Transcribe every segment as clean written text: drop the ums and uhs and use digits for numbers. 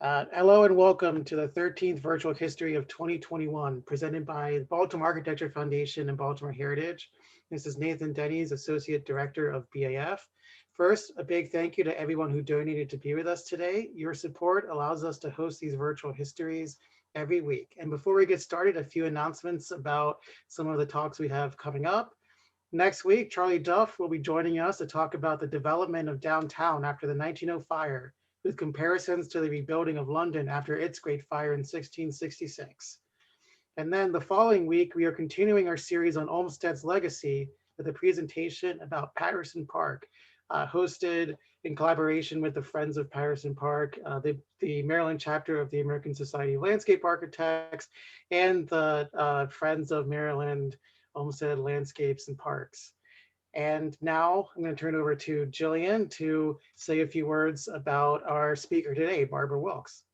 Hello and welcome to the 13th Virtual History of 2021, presented by the Baltimore Architecture Foundation and Baltimore Heritage. This is Nathan Denny's, Associate Director of BAF. First, a big thank you to everyone who donated to be with us today. Your support allows us to host these virtual histories every week. And before we get started, a few announcements about some of the talks we have coming up. Next week, Charlie Duff will be joining us to talk about the development of downtown after the 1900 fire, with comparisons to the rebuilding of London after its Great Fire in 1666. And then the following week, we are continuing our series on Olmsted's legacy with a presentation about Patterson Park, hosted in collaboration with the Friends of Patterson Park, the Maryland chapter of the American Society of Landscape Architects, and the Friends of Maryland Olmsted Landscapes and Parks. And now I'm going to turn it over to Jillian to say a few words about our speaker today, Barbara Wilks.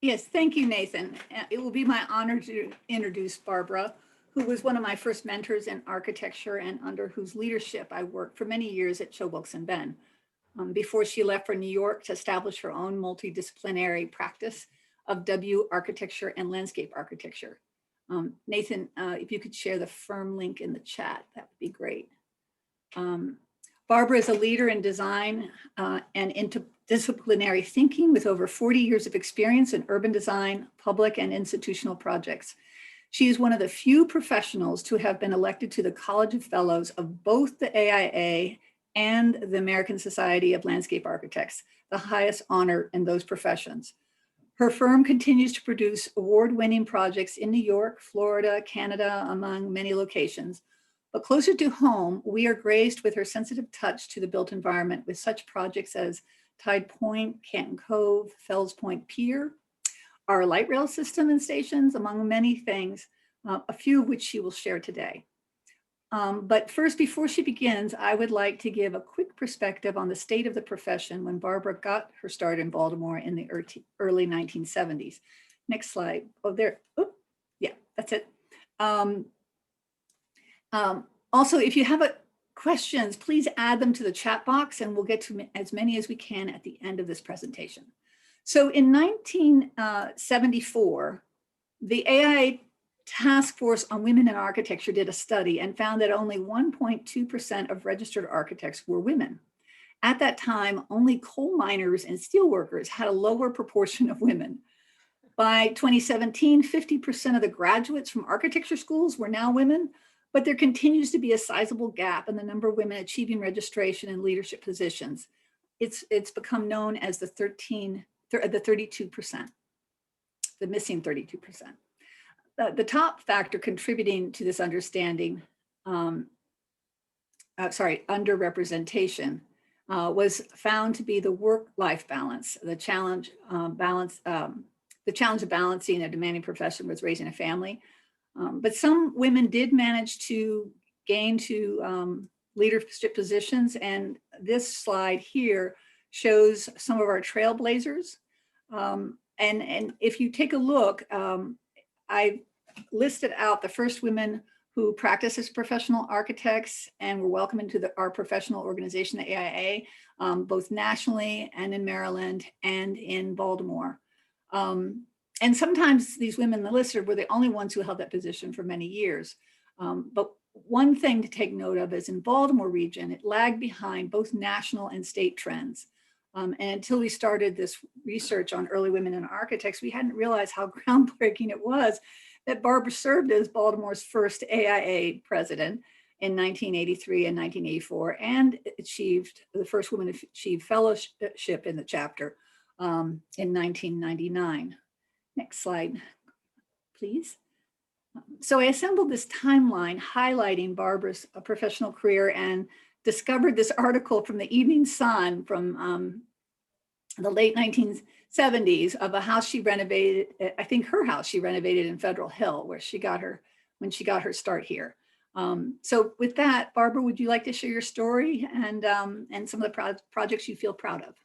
Yes, thank you, Nathan. It will be my honor to introduce Barbara, who was one of my first mentors in architecture and under whose leadership I worked for many years at Cho, Wilks & Ben, before she left for New York to establish her own multidisciplinary practice of W architecture and landscape architecture. Nathan, if you could share the firm link in the chat, that would be great. Barbara is a leader in design and interdisciplinary thinking with over 40 years of experience in urban design, public and institutional projects. She is one of the few professionals to have been elected to the College of Fellows of both the AIA and the American Society of Landscape Architects, the highest honor in those professions. Her firm continues to produce award-winning projects in New York, Florida, Canada, among many locations. But closer to home, we are graced with her sensitive touch to the built environment with such projects as Tide Point, Canton Cove, Fells Point Pier, our light rail system and stations, among many things, a few of which she will share today. But first, before she begins, I would like to give a quick perspective on the state of the profession when Barbara got her start in Baltimore in the early 1970s. Next slide. Oh, there. Oh, yeah, that's it. Also, if you have questions, please add them to the chat box and we'll get to as many as we can at the end of this presentation. So in 1974, the AIA Task Force on Women in Architecture did a study and found that only 1.2% of registered architects were women. At that time, only coal miners and steel workers had a lower proportion of women. By 2017, 50% of the graduates from architecture schools were now women, but there continues to be a sizable gap in the number of women achieving registration in leadership positions. It's become known as the 32%, the missing 32%. The top factor contributing to this understanding, underrepresentation, was found to be the work-life balance, the challenge of balancing a demanding profession with raising a family. But some women did manage to gain to leadership positions, and this slide here shows some of our trailblazers. And if you take a look, I listed out the first women who practice as professional architects and were welcomed into our professional organization, the AIA, both nationally and in Maryland and in Baltimore. And sometimes these women listed were the only ones who held that position for many years. But one thing to take note of is in Baltimore region, it lagged behind both national and state trends. And until we started this research on early women in architects, we hadn't realized how groundbreaking it was that Barbara served as Baltimore's first AIA president in 1983 and 1984, and achieved the first woman to achieve fellowship in the chapter in 1999. Next slide, please. So I assembled this timeline highlighting Barbara's professional career and discovered this article from the Evening Sun from the late 1970s of a house she renovated, I think her house she renovated in Federal Hill, where she got her, when she got her start here. So with that, Barbara, would you like to share your story and some of the projects you feel proud of?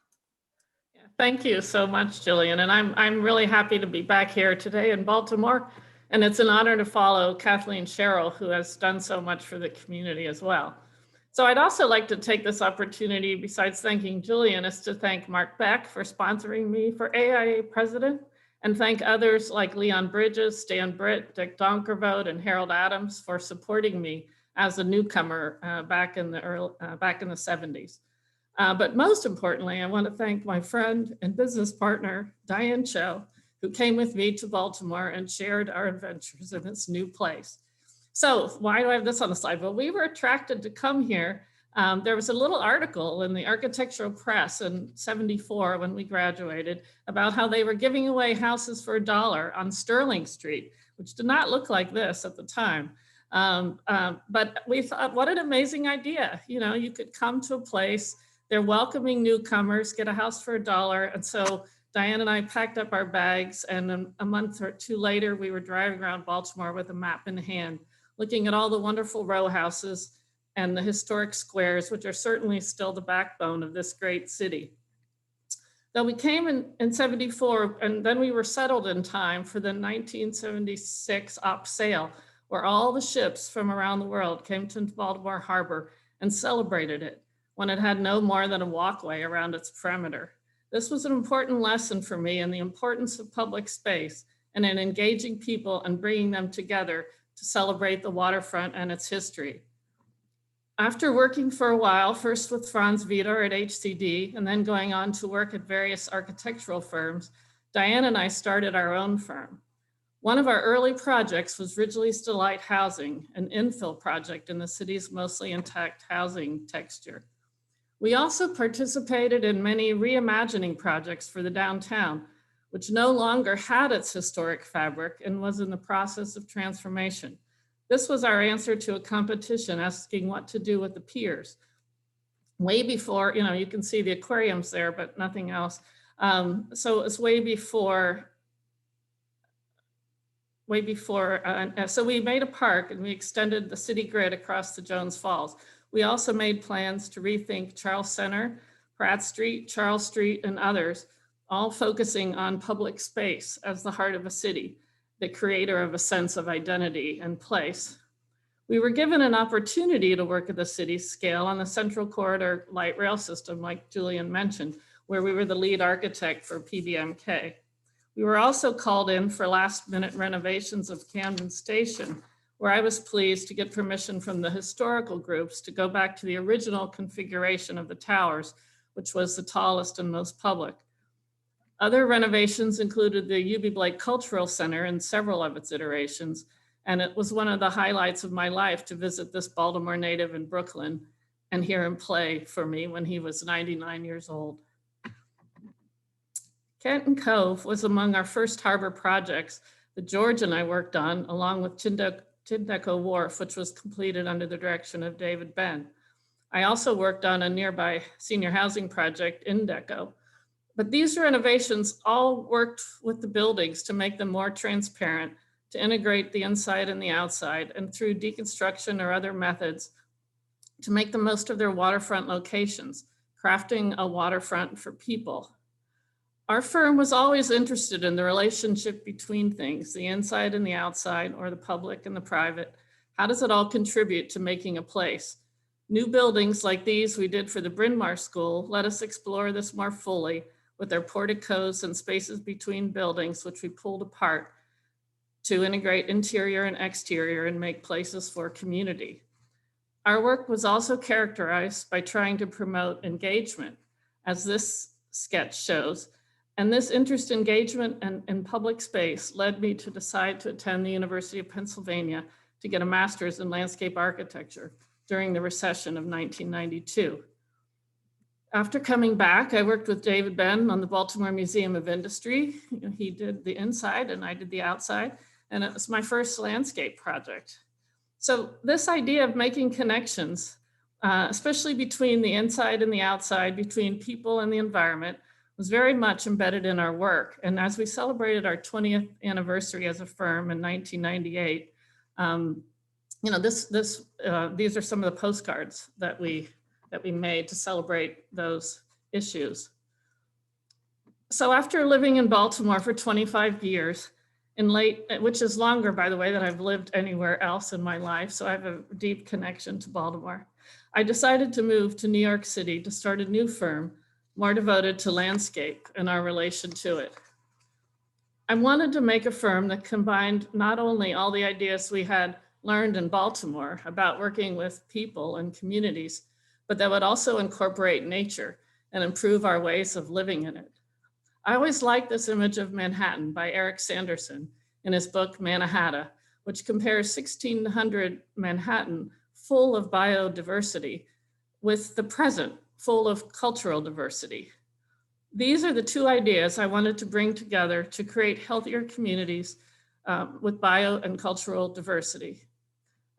Thank you so much, Jillian. And I'm really happy to be back here today in Baltimore. And it's an honor to follow Kathleen Sherrill, who has done so much for the community as well. So I'd also like to take this opportunity, besides thanking Julian, is to thank Mark Beck for sponsoring me for AIA president, and thank others like Leon Bridges, Stan Britt, Dick Donkervoet, and Harold Adams for supporting me as a newcomer back in the 70s. But most importantly, I want to thank my friend and business partner, Diane Cho, who came with me to Baltimore and shared our adventures in this new place. So why do I have this on the slide? Well, we were attracted to come here. There was a little article in the Architectural Press in '74 when we graduated about how they were giving away houses for $1 on Sterling Street, which did not look like this at the time. But we thought, what an amazing idea. You know, you could come to a place, they're welcoming newcomers, get a house for $1. And so Diane and I packed up our bags, and a month or two later, we were driving around Baltimore with a map in hand, looking at all the wonderful row houses and the historic squares, which are certainly still the backbone of this great city. Though we came in '74, and then we were settled in time for the 1976 op sale, where all the ships from around the world came to Baltimore Harbor and celebrated it when it had no more than a walkway around its perimeter. This was an important lesson for me in the importance of public space and in engaging people and bringing them together to celebrate the waterfront and its history. After working for a while, first with Franz Vitor at HCD, and then going on to work at various architectural firms, Diane and I started our own firm. One of our early projects was Ridgely's Delight Housing, an infill project in the city's mostly intact housing texture. We also participated in many reimagining projects for the downtown, which no longer had its historic fabric and was in the process of transformation. This was our answer to a competition asking what to do with the piers. Way before, you know, you can see the aquariums there, but nothing else. So it's way before, so we made a park and we extended the city grid across the Gwens Falls. We also made plans to rethink Charles Center, Pratt Street, Charles Street, and others, all focusing on public space as the heart of a city, the creator of a sense of identity and place. We were given an opportunity to work at the city's scale on the Central Corridor light rail system, like Julian mentioned, where we were the lead architect for PBMK. We were also called in for last-minute renovations of Camden Station, where I was pleased to get permission from the historical groups to go back to the original configuration of the towers, which was the tallest and most public. Other renovations included the Eubie Blake Cultural Center in several of its iterations, and it was one of the highlights of my life to visit this Baltimore native in Brooklyn and hear him play for me when he was 99 years old. Canton Cove was among our first harbor projects that George and I worked on, along with Tindeco Wharf, which was completed under the direction of David Ben. I also worked on a nearby senior housing project in Deco. But these renovations all worked with the buildings to make them more transparent, to integrate the inside and the outside, and through deconstruction or other methods, to make the most of their waterfront locations, crafting a waterfront for people. Our firm was always interested in the relationship between things, the inside and the outside, or the public and the private. How does it all contribute to making a place? New buildings like these we did for the Bryn Mawr School let us explore this more fully, with their porticos and spaces between buildings, which we pulled apart to integrate interior and exterior and make places for community. Our work was also characterized by trying to promote engagement, as this sketch shows. And this interest, engagement, and public space led me to decide to attend the University of Pennsylvania to get a master's in landscape architecture during the recession of 1992. After coming back, I worked with David Ben on the Baltimore Museum of Industry. He did the inside and I did the outside, and it was my first landscape project. So this idea of making connections, especially between the inside and the outside, between people and the environment, was very much embedded in our work. And as we celebrated our 20th anniversary as a firm in 1998, you know, these are some of the postcards that we made to celebrate those issues. So after living in Baltimore for 25 years, which is longer, by the way, than I've lived anywhere else in my life, so I have a deep connection to Baltimore. I decided to move to New York City to start a new firm more devoted to landscape and our relation to it. I wanted to make a firm that combined not only all the ideas we had learned in Baltimore about working with people and communities, but that would also incorporate nature and improve our ways of living in it. I always liked this image of Manhattan by Eric Sanderson in his book, Mannahatta, which compares 1600 Manhattan full of biodiversity with the present full of cultural diversity. These are the two ideas I wanted to bring together to create healthier communities with bio and cultural diversity.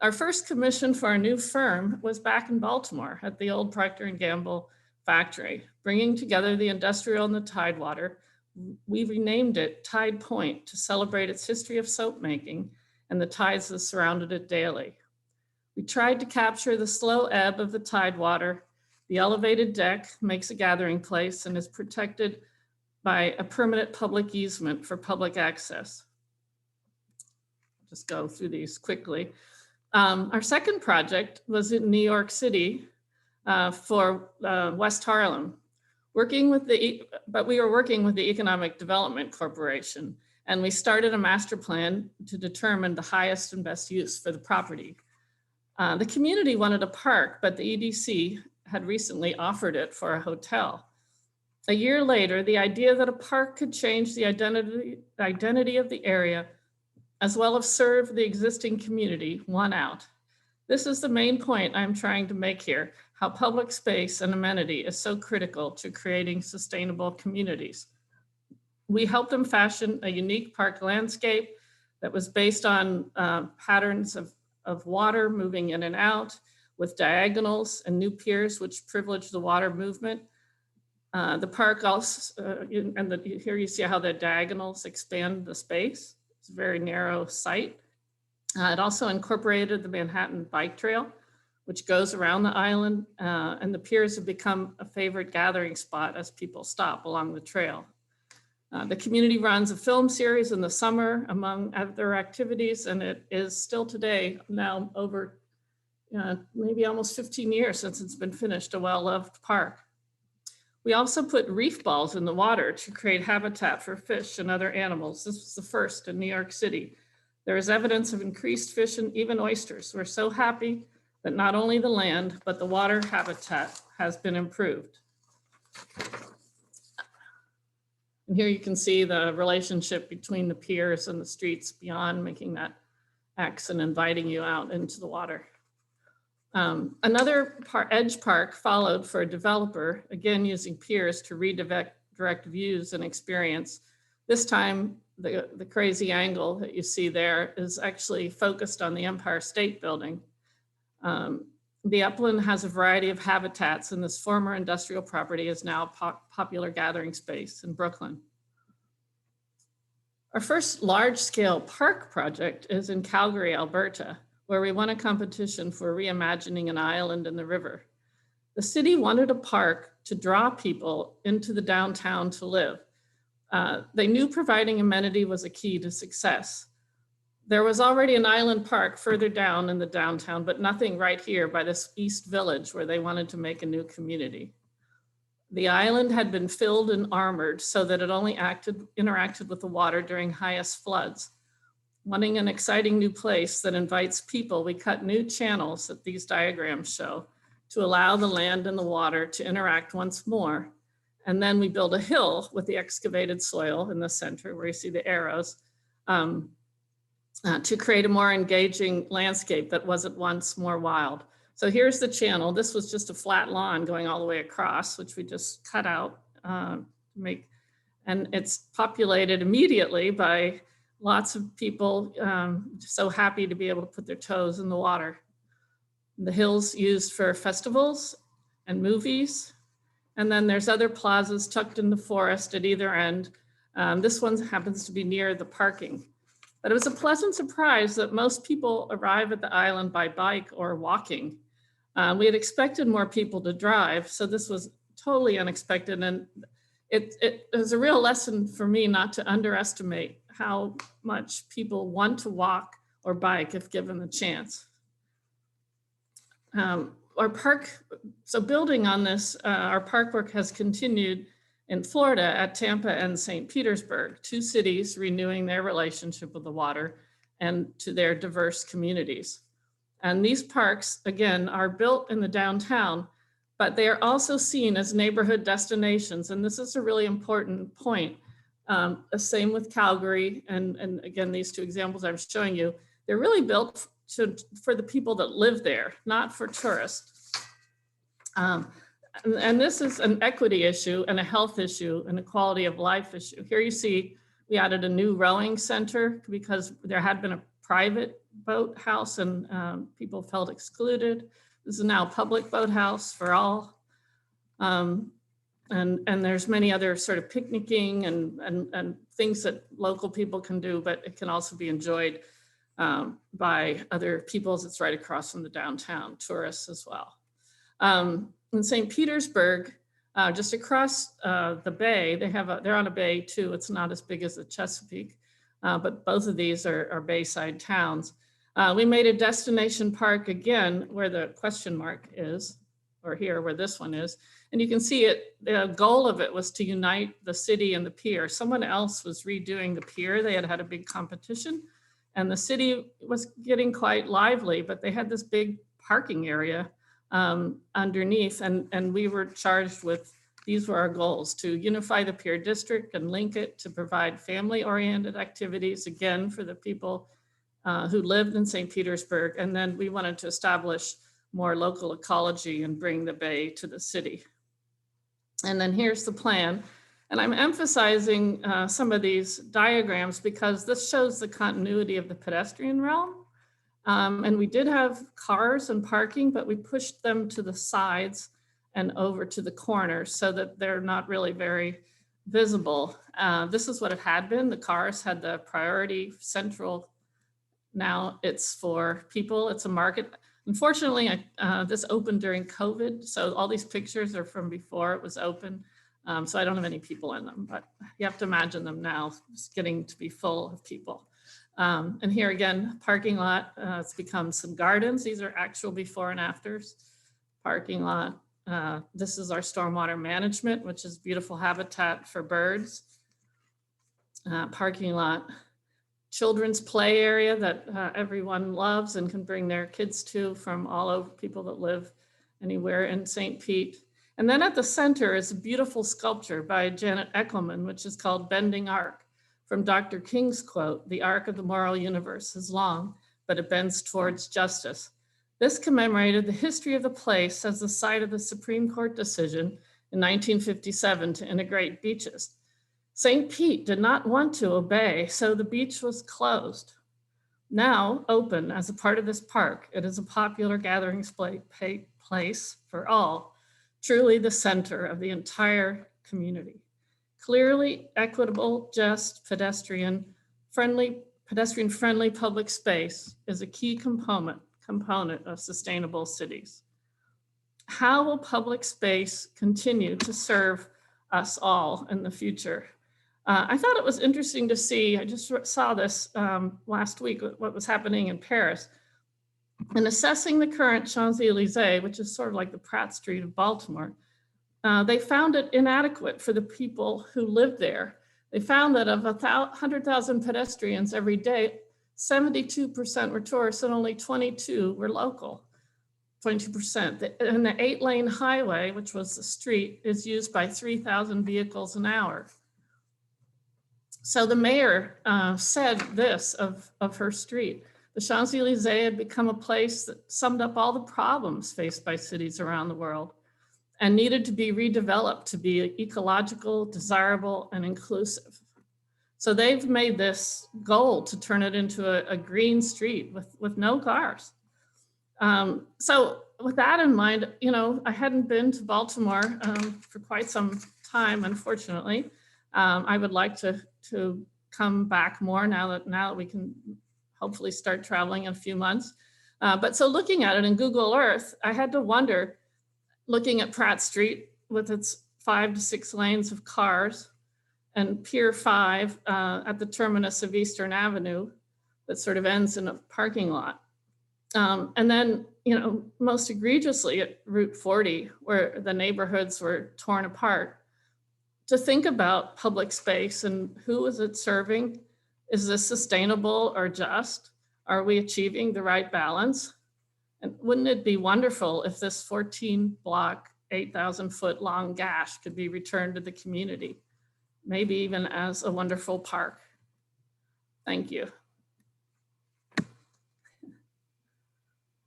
Our first commission for our new firm was back in Baltimore at the old Procter & Gamble factory, bringing together the industrial and the tidewater. We renamed it Tide Point to celebrate its history of soap making and the tides that surrounded it daily. We tried to capture the slow ebb of the tidewater. The elevated deck makes a gathering place and is protected by a permanent public easement for public access. Just go through these quickly. Our second project was in New York City for West Harlem, but we were working with the Economic Development Corporation, and we started a master plan to determine the highest and best use for the property. The community wanted a park, but the EDC had recently offered it for a hotel. A year later, the idea that a park could change the identity of the area as well as serve the existing community won out. This is the main point I'm trying to make here, how public space and amenity is so critical to creating sustainable communities. We helped them fashion a unique park landscape that was based on patterns of water moving in and out with diagonals and new piers which privilege the water movement. The park also, here you see how the diagonals expand the space. It's a very narrow site. It also incorporated the Manhattan Bike Trail, which goes around the island, and the piers have become a favorite gathering spot as people stop along the trail. The community runs a film series in the summer among other activities, and it is still today, now over maybe almost 15 years since it's been finished, a well-loved park. We also put reef balls in the water to create habitat for fish and other animals. This was the first in New York City. There is evidence of increased fish and even oysters. We're so happy that not only the land, but the water habitat has been improved. And here you can see the relationship between the piers and the streets beyond, making that X and inviting you out into the water. Another edge park followed for a developer, again using piers to redirect views and experience. This time, the crazy angle that you see there is actually focused on the Empire State Building. The upland has a variety of habitats, and this former industrial property is now a popular gathering space in Brooklyn. Our first large-scale park project is in Calgary, Alberta, where we won a competition for reimagining an island in the river. The city wanted a park to draw people into the downtown to live. They knew providing amenity was a key to success. There was already an island park further down in the downtown, but nothing right here by this East Village where they wanted to make a new community. The island had been filled and armored so that it only interacted with the water during highest floods. Wanting an exciting new place that invites people, we cut new channels that these diagrams show to allow the land and the water to interact once more. And then we build a hill with the excavated soil in the center where you see the arrows to create a more engaging landscape that wasn't once more wild. So here's the channel. This was just a flat lawn going all the way across, which we just cut out to make, and it's populated immediately by lots of people so happy to be able to put their toes in the water. The hill's used for festivals and movies. And then there's other plazas tucked in the forest at either end. This one happens to be near the parking. But it was a pleasant surprise that most people arrive at the island by bike or walking. We had expected more people to drive, so this was totally unexpected. And it was a real lesson for me not to underestimate how much people want to walk or bike if given the chance. our park, so building on this, our park work has continued in Florida at Tampa and St. Petersburg, 2 cities renewing their relationship with the water and to their diverse communities. And these parks, again, are built in the downtown, but they are also seen as neighborhood destinations. And this is a really important point. Same with Calgary. And again, these 2 examples I'm showing you, they're really built for the people that live there, not for tourists. And this is an equity issue and a health issue and a quality of life issue. Here you see, we added a new rowing center because there had been a private boathouse and people felt excluded. This is now a public boathouse for all. And there's many other sort of picnicking and things that local people can do, but it can also be enjoyed by other peoples. It's right across from the downtown, tourists as well. In St. Petersburg, just across the bay, they're on a bay too. It's not as big as the Chesapeake, but both of these are bayside towns. We made a destination park again, where the question mark is, or here where this one is. And you can see it, the goal of it was to unite the city and the pier. Someone else was redoing the pier. They had a big competition and the city was getting quite lively, but they had this big parking area underneath, and we were charged with, these were our goals, to unify the Pier District and link it to provide family-oriented activities, again, for the people who lived in St. Petersburg. And then we wanted to establish more local ecology and bring the bay to the city. And then here's the plan. And I'm emphasizing some of these diagrams because this shows the continuity of the pedestrian realm. And we did have cars and parking, but we pushed them to the sides and over to the corners so that they're not really very visible. This is what it had been. The cars had the priority central. Now it's for people, it's a market. Unfortunately, this opened during COVID. So all these pictures are from before it was open. So I don't have any people in them, but you have to imagine them now. It's getting to be full of people. And here again, parking lot, it's become some gardens. These are actual before and afters. Parking lot. This is our stormwater management, which is beautiful habitat for birds. Parking lot. Children's play area that everyone loves and can bring their kids to from all over, people that live anywhere in St. Pete. And then at the center is a beautiful sculpture by Janet Eckelman, which is called Bending Arc. From Dr. King's quote, "The arc of the moral universe is long, but it bends towards justice." This commemorated the history of the place as the site of the Supreme Court decision in 1957 to integrate beaches. St. Pete did not want to obey, so the beach was closed. Now open as a part of this park, it is a popular gathering place for all, truly the center of the entire community. Clearly equitable, just, pedestrian-friendly public space is a key component of sustainable cities. How will public space continue to serve us all in the future? I thought it was interesting to see, I just saw this last week, what was happening in Paris. In assessing the current Champs-Elysees, which is sort of like the Pratt Street of Baltimore, they found it inadequate for the people who lived there. They found that of 100,000 pedestrians every day, 72% were tourists and only 22 were local, 22%. And the 8-lane highway, which was the street, is used by 3,000 vehicles an hour. So the mayor said this of her street: the Champs-Elysees had become a place that summed up all the problems faced by cities around the world and needed to be redeveloped to be ecological, desirable, and inclusive. So they've made this goal to turn it into a green street with no cars. So with that in mind, you know, I hadn't been to Baltimore for quite some time, unfortunately. I would like to come back more now that we can hopefully start traveling in a few months. But so looking at it in Google Earth, I had to wonder, looking at Pratt Street with its 5 to 6 lanes of cars, and Pier 5 at the terminus of Eastern Avenue that sort of ends in a parking lot. And then, most egregiously at Route 40, where the neighborhoods were torn apart, to think about public space and who is it serving? Is this sustainable or just? Are we achieving the right balance? And wouldn't it be wonderful if this 14 block, 8,000 foot long gash could be returned to the community, maybe even as a wonderful park? Thank you.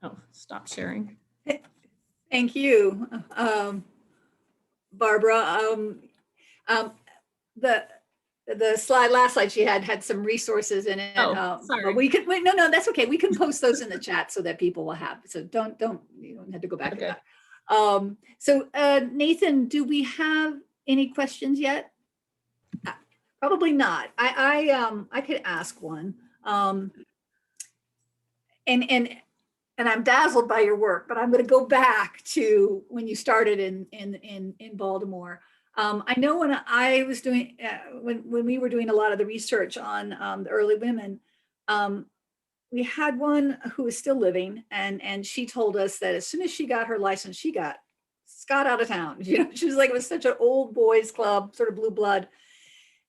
Oh, stop sharing. Thank you, Barbara. The last slide she had some resources in it. Sorry. We could wait. No, that's okay. We can post those in the chat so that people will have. So you don't have to go back to that. So Nathan, do we have any questions yet? Probably not. I could ask one. And I'm dazzled by your work, but I'm going to go back to when you started in Baltimore. I know when I was doing, when we were doing a lot of the research on the early women, we had one who is still living, and she told us that as soon as she got her license, she got Scott out of town. She was like, it was such an old boys club, sort of blue blood.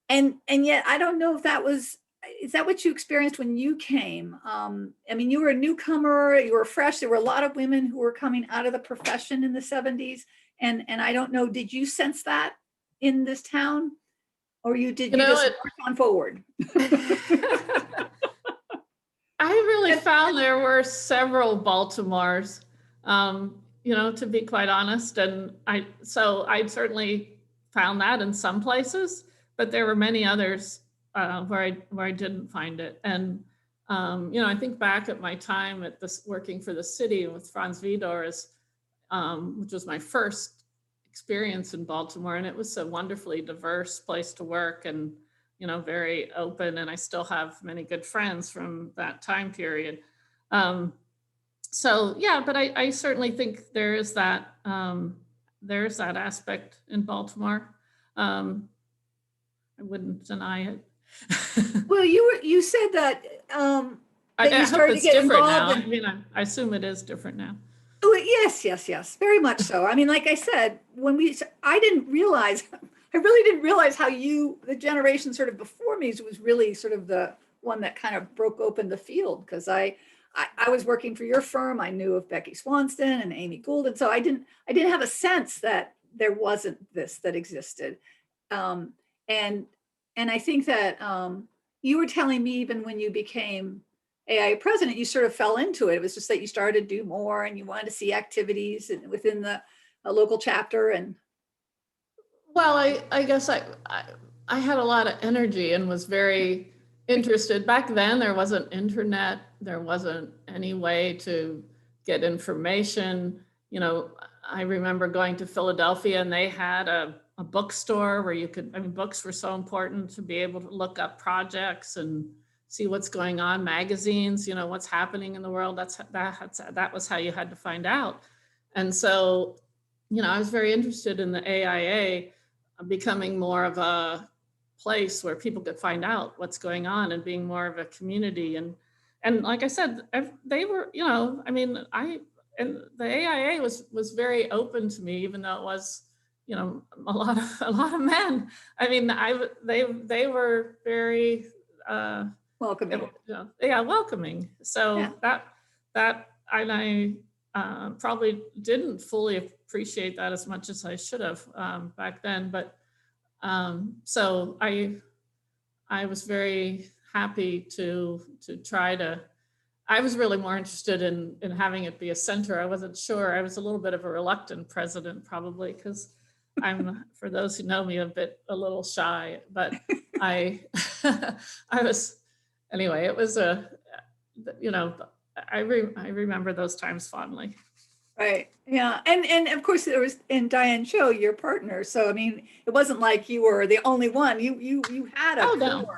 And yet I don't know if that was, is that what you experienced when you came? I mean, you were a newcomer, you were fresh. There were a lot of women who were coming out of the profession in the 70s. And I don't know, did you sense that in this town? Or did you just march on forward? I really found there were several Baltimores, to be quite honest. And I certainly found that in some places, but there were many others where I didn't find it. And, I think back at my time at this working for the city with Franz Wiedor's, which was my first experience in Baltimore. And it was a wonderfully diverse place to work and, very open. And I still have many good friends from that time period. But I certainly think there is that aspect in Baltimore. I wouldn't deny it. Well, you said that, I you hope started to it's get different now. involved I mean, I assume it is different now. Oh, yes, very much so. I mean, like I said, I really didn't realize how the generation sort of before me was really sort of the one that kind of broke open the field, because I was working for your firm. I knew of Becky Swanston and Amy Gould, and so I didn't have a sense that there wasn't this that existed. And I think that you were telling me even when you became AIA president, you sort of fell into it. It was just that you started to do more and you wanted to see activities within the local chapter. And well, I guess I had a lot of energy and was very interested. Back then, there wasn't internet. There wasn't any way to get information. I remember going to Philadelphia and they had a bookstore where books were so important to be able to look up projects and see what's going on, magazines, what's happening in the world. That was how you had to find out. And so, I was very interested in the AIA becoming more of a place where people could find out what's going on and being more of a community. And like I said, they were, and the AIA was very open to me, even though it was, a lot of men. I mean, they were very welcoming. Welcoming. So that I probably didn't fully appreciate that as much as I should have back then. But so I was very happy to try to. I was really more interested in having it be a center. I wasn't sure. I was a little bit of a reluctant president, probably, because I'm, for those who know me, a little shy. But I was, anyway. It was I remember those times fondly. Right. Yeah. And of course there was, and Diane Cho, your partner. So, I mean, it wasn't like you were the only one. You had a no.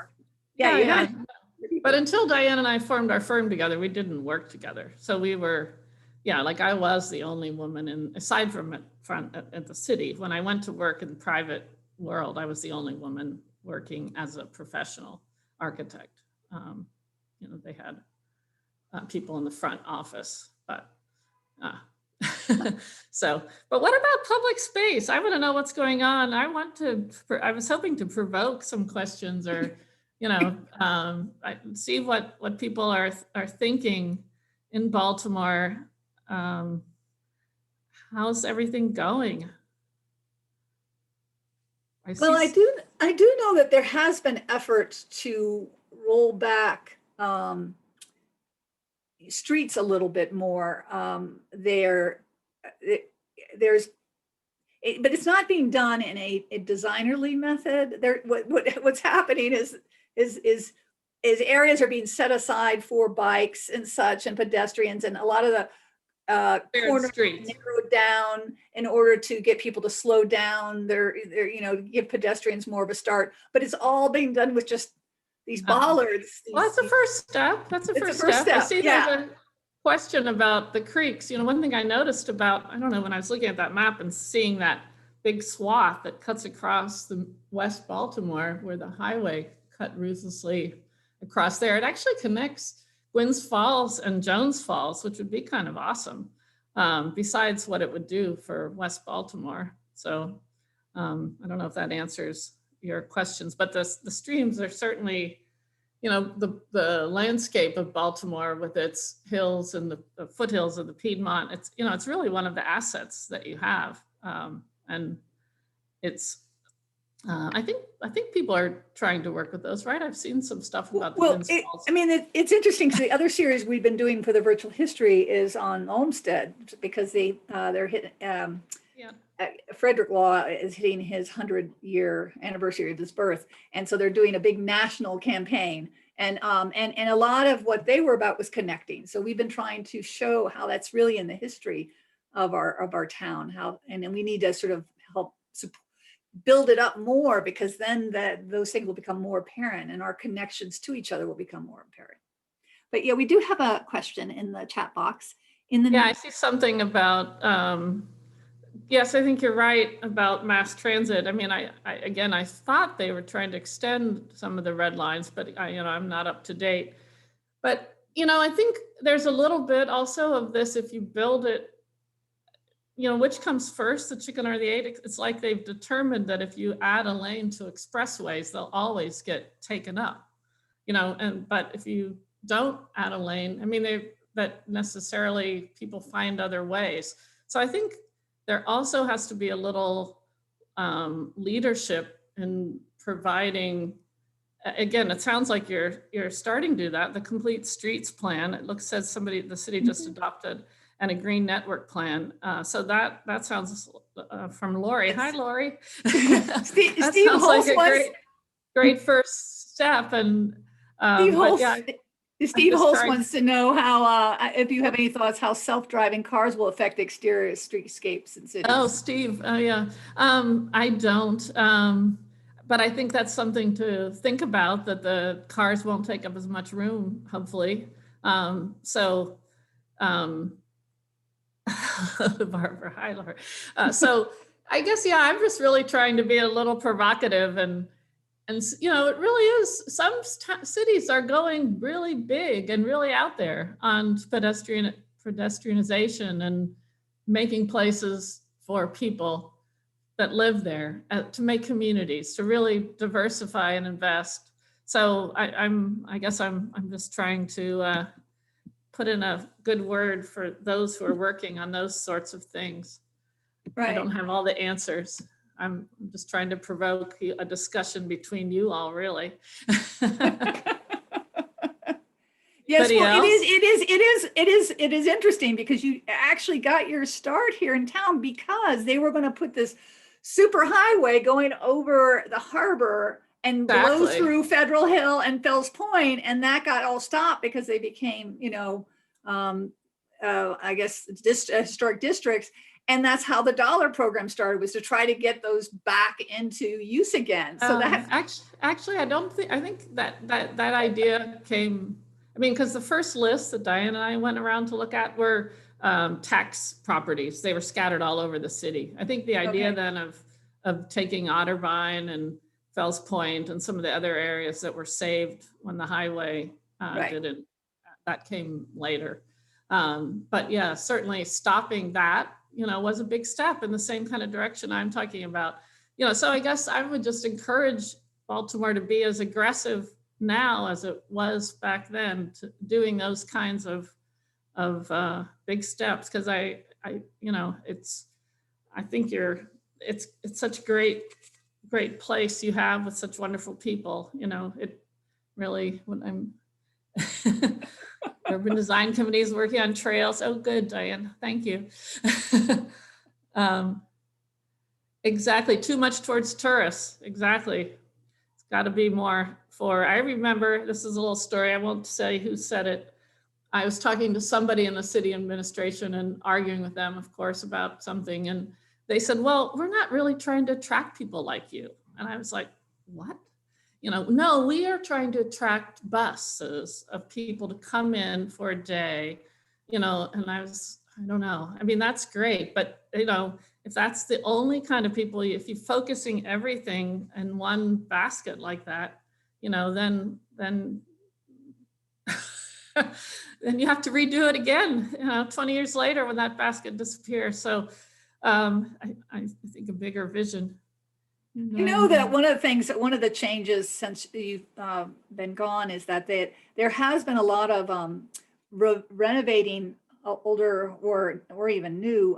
Yeah, you had. But until Diane and I formed our firm together, we didn't work together. So we were, like I was the only woman aside from at the city. When I went to work in the private world, I was the only woman working as a professional architect. They had people in the front office, but so, but what about public space? I want to know what's going on. I was hoping to provoke some questions, or, you know, see what people are thinking in Baltimore. How's everything going? Well, I do know that there has been efforts to roll back streets a little bit more. But it's not being done in a designerly method. What's happening is areas are being set aside for bikes and such, and pedestrians, and a lot of the corners narrowed down in order to get people to slow down. They're you know, give pedestrians more of a start, but it's all being done with just these bollards. Well, that's the first step. That's the first step. I see there's a question about the creeks. You know, one thing I noticed about, I don't know, when I was looking at that map and seeing that big swath that cuts across the West Baltimore, where the highway cut ruthlessly across there, it actually connects Gwens Falls and Jones Falls, which would be kind of awesome, besides what it would do for West Baltimore. So I don't know if that answers your questions, but the streams are certainly, you know, the landscape of Baltimore with its hills and the foothills of the Piedmont. It's, you know, it's really one of the assets that you have, and it's. I think people are trying to work with those, right? I've seen some stuff about the Gwens Falls. I mean, it's interesting because the other series we've been doing for the virtual history is on Olmsted, because they're hitting. Frederick Law is hitting his 100-year anniversary of his birth, and so they're doing a big national campaign, and a lot of what they were about was connecting. So we've been trying to show how that's really in the history of our town, and we need to sort of help support, build it up more, because then those things will become more apparent, and our connections to each other will become more apparent. But yeah, we do have a question in the chat box. I see something about. Yes, I think you're right about mass transit. I mean, I thought they were trying to extend some of the red lines, but I'm not up to date. But, you know, I think there's a little bit also of this, if you build it, you know, which comes first, the chicken or the egg? It's like they've determined that if you add a lane to expressways, they'll always get taken up, you know, but if you don't add a lane, I mean, that necessarily people find other ways. So I think there also has to be a little leadership in providing. Again, it sounds like you're starting to do that. The complete streets plan. It says the city just adopted, and a green network plan. So that sounds from Lori. Hi, Lori. Steve sounds like a great first step. And Steve Holst wants to know how, if you have any thoughts, how self-driving cars will affect exterior streetscapes in cities. Oh, Steve. Oh, yeah. I don't. But I think that's something to think about, that the cars won't take up as much room, hopefully. Barbara, hi, Laura. So I guess, I'm just really trying to be a little provocative, and you know, it really is, some cities are going really big and really out there on pedestrianization and making places for people that live there, to make communities, to really diversify and invest. So I guess I'm just trying to put in a good word for those who are working on those sorts of things. Right. I don't have all the answers. I'm just trying to provoke a discussion between you all, really. Yes, well, it is interesting, because you actually got your start here in town because they were going to put this super highway going over the harbor and blow through Federal Hill and Fells Point, and that got all stopped because they became, I guess, historic districts. And that's how the dollar program started, was to try to get those back into use again. So that actually, I think that idea came, I mean, because the first list that Diane and I went around to look at were tax properties. They were scattered all over the city. I think the idea then of taking Otterbein and Fells Point and some of the other areas that were saved when the highway that came later. But yeah, certainly stopping that, was a big step in the same kind of direction I'm talking about. So I guess I would just encourage Baltimore to be as aggressive now as it was back then, to doing those kinds of big steps, because I think it's such a great place you have with such wonderful people. It really, when I'm urban design committee is working on trails. Oh, good, Diane, thank you. Exactly, too much towards tourists. Exactly, it's got to be more for. I remember, this is a little story. I won't say who said it. I was talking to somebody in the city administration and arguing with them, of course, about something, and they said, "Well, we're not really trying to attract people like you." And I was like, "What?" No, we are trying to attract buses of people to come in for a day, and I don't know. I mean, that's great, but if that's the only kind of people, if you're focusing everything in one basket like that, then then you have to redo it again, 20 years later when that basket disappears. So I think a bigger vision. That one of the changes since you've been gone is that there has been a lot of renovating older or even new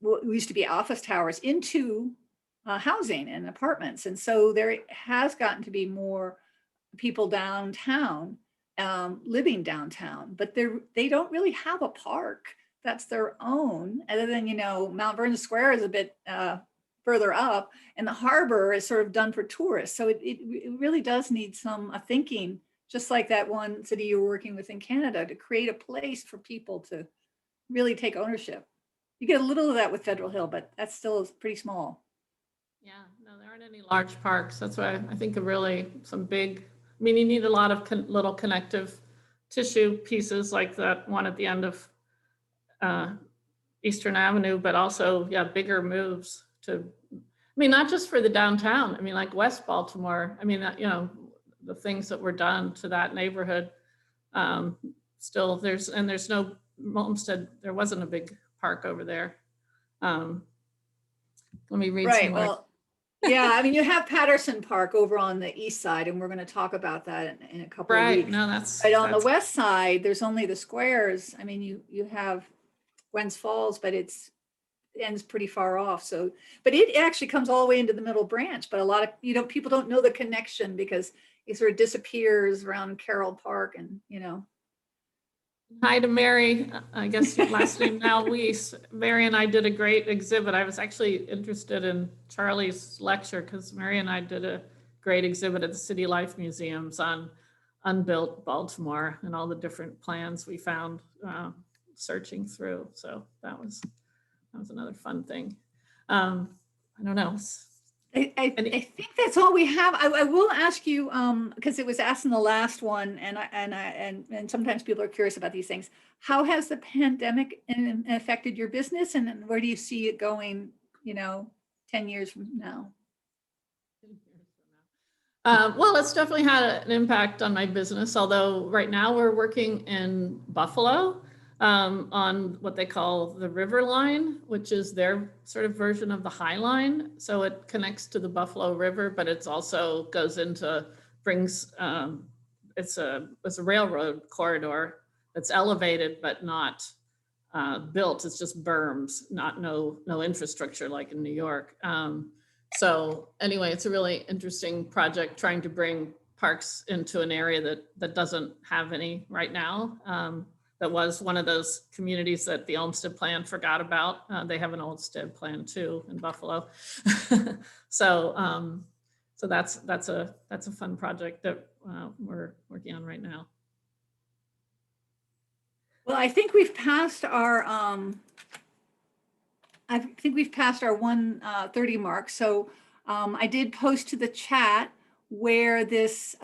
what used to be office towers into housing and apartments, and so there has gotten to be more people downtown living downtown, but they don't really have a park that's their own, other than, Mount Vernon Square is a bit further up, and the harbor is sort of done for tourists. So it really does need some thinking, just like that one city you're working with in Canada, to create a place for people to really take ownership. You get a little of that with Federal Hill, but that's still pretty small. Yeah, no, there aren't any large parks. That's why I think some big, you need a lot of little connective tissue pieces like that one at the end of Eastern Avenue, but also, bigger moves to, not just for the downtown, like West Baltimore, the things that were done to that neighborhood, still there's no Olmsted, there wasn't a big park over there. Let me read some more. Well, yeah, you have Patterson Park over on the east side, and we're going to talk about that in a couple of weeks. No, that's right. On the west side, there's only the squares. You have Gwens Falls, but it ends pretty far off. So, but it actually comes all the way into the Middle Branch. But a lot of people don't know the connection because it sort of disappears around Carroll Park, and Hi to Mary. I guess your last name now Weiss. Mary and I did a great exhibit. I was actually interested in Charlie's lecture because Mary and I did a great exhibit at the City Life Museums on unbuilt Baltimore and all the different plans we found searching through. So that was another fun thing. I don't know. I think that's all we have. I will ask you, because it was asked in the last one, and sometimes people are curious about these things. How has the pandemic affected your business, and where do you see it going, 10 years from now? Well, it's definitely had an impact on my business, although right now we're working in Buffalo on what they call the River Line, which is their sort of version of the High Line. So it connects to the Buffalo River, but it's also it's a railroad corridor that's elevated, but not built. It's just berms, no infrastructure like in New York. So anyway, it's a really interesting project trying to bring parks into an area that doesn't have any right now. That was one of those communities that the Olmsted plan forgot about. They have an Olmsted plan too in Buffalo. So that's a fun project that we're working on right now. Well, I think we've passed our 1:30 mark. So I did post to the chat where this,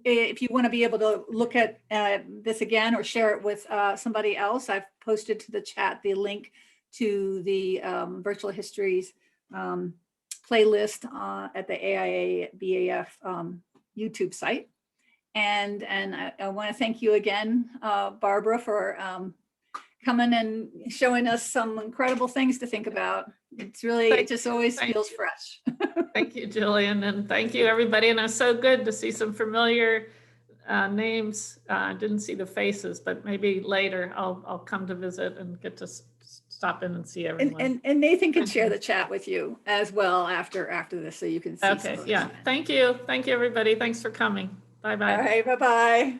if you want to be able to look at this again or share it with somebody else, I've posted to the chat the link to the Virtual Histories playlist at the AIA BAF YouTube site. And I want to thank you again, Barbara, for coming and showing us some incredible things to think about. It's really, it just always feels fresh. Thank you, Jillian, and thank you, everybody. And it's so good to see some familiar names. I didn't see the faces, but maybe later I'll come to visit and get to stop in and see everyone. And Nathan can share the chat with you as well after this, so you can see. Okay, yeah. Thank you. Thank you, everybody. Thanks for coming. Bye-bye. All right, bye-bye.